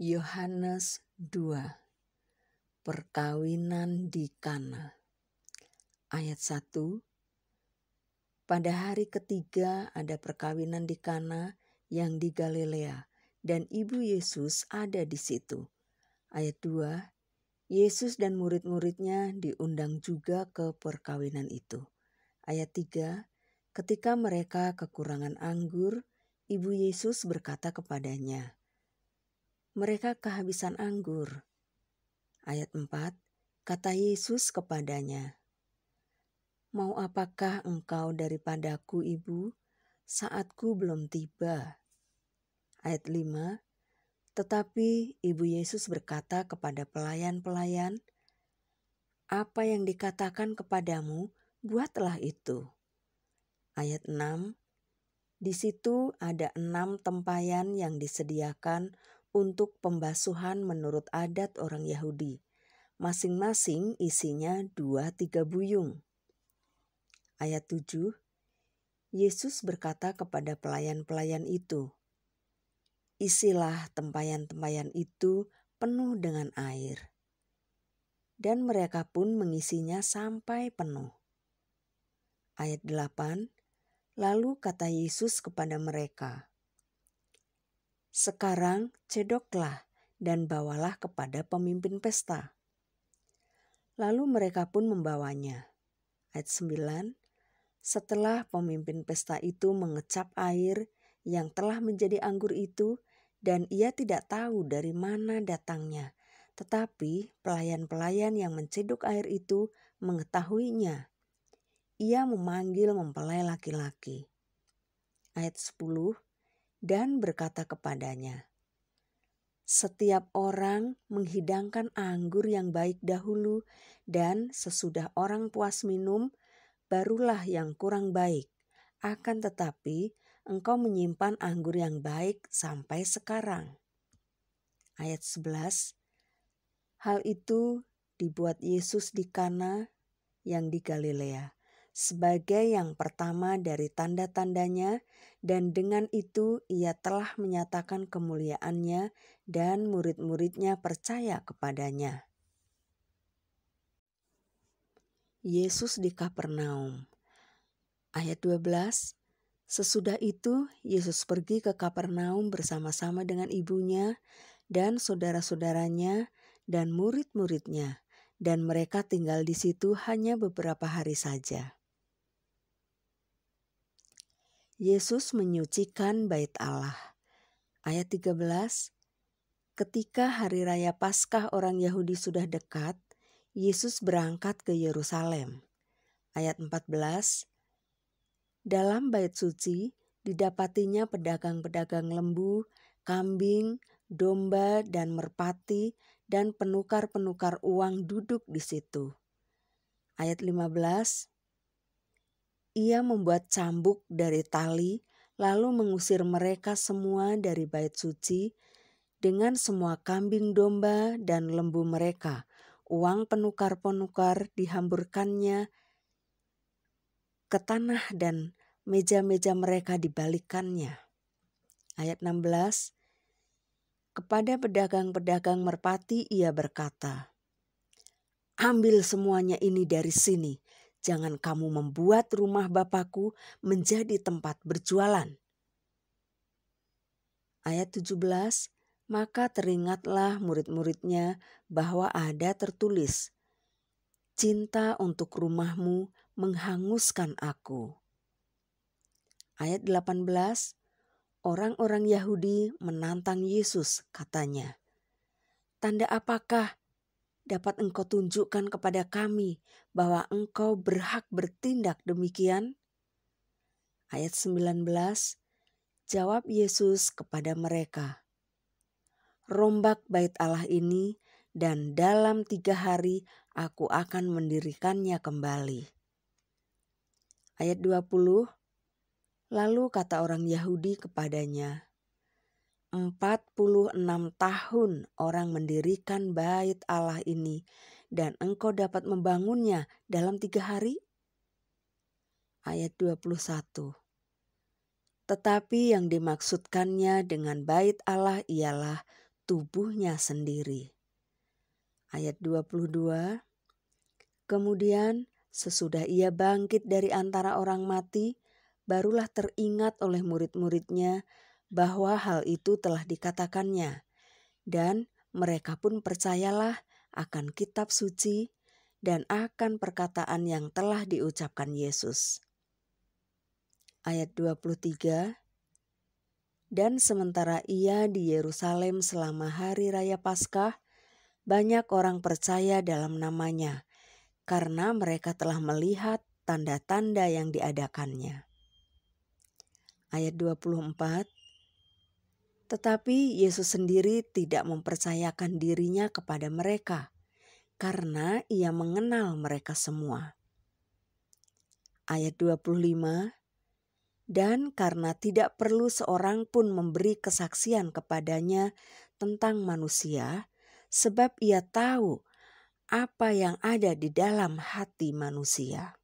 Yohanes 2. Perkawinan di Kana. Ayat 1. Pada hari ketiga ada perkawinan di Kana yang di Galilea, dan ibu Yesus ada di situ. Ayat 2. Yesus dan murid-muridnya diundang juga ke perkawinan itu. Ayat 3. Ketika mereka kekurangan anggur, ibu Yesus berkata kepadanya, "Mereka kehabisan anggur." Ayat 4, kata Yesus kepadanya, "Mau apakah engkau daripadaku, Ibu? Saatku belum tiba." Ayat 5, tetapi Ibu Yesus berkata kepada pelayan-pelayan, "Apa yang dikatakan kepadamu, buatlah itu." Ayat 6, di situ ada 6 tempayan yang disediakan untuk pembasuhan menurut adat orang Yahudi. Masing-masing isinya 2-3 buyung. Ayat 7, Yesus berkata kepada pelayan-pelayan itu, "Isilah tempayan-tempayan itu penuh dengan air." Dan mereka pun mengisinya sampai penuh. Ayat 8, lalu kata Yesus kepada mereka, "Sekarang cedoklah dan bawalah kepada pemimpin pesta." Lalu mereka pun membawanya. Ayat 9, setelah pemimpin pesta itu mengecap air yang telah menjadi anggur itu, dan ia tidak tahu dari mana datangnya, tetapi pelayan-pelayan yang mencedok air itu mengetahuinya. Ia memanggil mempelai laki-laki. Ayat 10, dan berkata kepadanya, "Setiap orang menghidangkan anggur yang baik dahulu, dan sesudah orang puas minum, barulah yang kurang baik. Akan tetapi engkau menyimpan anggur yang baik sampai sekarang." Ayat 11, hal itu dibuat Yesus di Kana yang di Galilea sebagai yang pertama dari tanda-tandanya, dan dengan itu ia telah menyatakan kemuliaannya dan murid-muridnya percaya kepadanya. Yesus di Kapernaum. Ayat 12, sesudah itu Yesus pergi ke Kapernaum bersama-sama dengan ibunya dan saudara-saudaranya dan murid-muridnya, dan mereka tinggal di situ hanya beberapa hari saja. Yesus menyucikan bait Allah. Ayat 13, ketika hari raya Paskah orang Yahudi sudah dekat, Yesus berangkat ke Yerusalem. Ayat 14, dalam bait suci didapatinya pedagang-pedagang lembu, kambing, domba, dan merpati, dan penukar-penukar uang duduk di situ. Ayat 15, ia membuat cambuk dari tali, lalu mengusir mereka semua dari bait suci dengan semua kambing domba dan lembu mereka. Uang penukar-penukar dihamburkannya ke tanah dan meja-meja mereka dibalikkannya. Ayat 16, kepada pedagang-pedagang merpati ia berkata, "Ambil semuanya ini dari sini. Jangan kamu membuat rumah Bapakku menjadi tempat berjualan." Ayat 17, maka teringatlah murid-muridnya bahwa ada tertulis, "Cinta untuk rumahmu menghanguskan aku." Ayat 18, orang-orang Yahudi menantang Yesus, katanya, "Tanda apakah dapat engkau tunjukkan kepada kami bahwa engkau berhak bertindak demikian?" Ayat 19, jawab Yesus kepada mereka, "Rombak bait Allah ini, dan dalam 3 hari aku akan mendirikannya kembali." Ayat 20, lalu kata orang Yahudi kepadanya, 46 tahun orang mendirikan bait Allah ini, dan engkau dapat membangunnya dalam 3 hari? Ayat 21, tetapi yang dimaksudkannya dengan bait Allah ialah tubuhnya sendiri. Ayat 22, kemudian sesudah ia bangkit dari antara orang mati, barulah teringat oleh murid-muridnya bahwa hal itu telah dikatakannya, dan mereka pun percayalah akan kitab suci dan akan perkataan yang telah diucapkan Yesus. Ayat 23, dan sementara ia di Yerusalem selama hari raya Paskah, banyak orang percaya dalam namanya, karena mereka telah melihat tanda-tanda yang diadakannya. Ayat 24, tetapi Yesus sendiri tidak mempercayakan dirinya kepada mereka, karena ia mengenal mereka semua. Ayat 25, dan karena tidak perlu seorang pun memberi kesaksian kepadanya tentang manusia, sebab ia tahu apa yang ada di dalam hati manusia.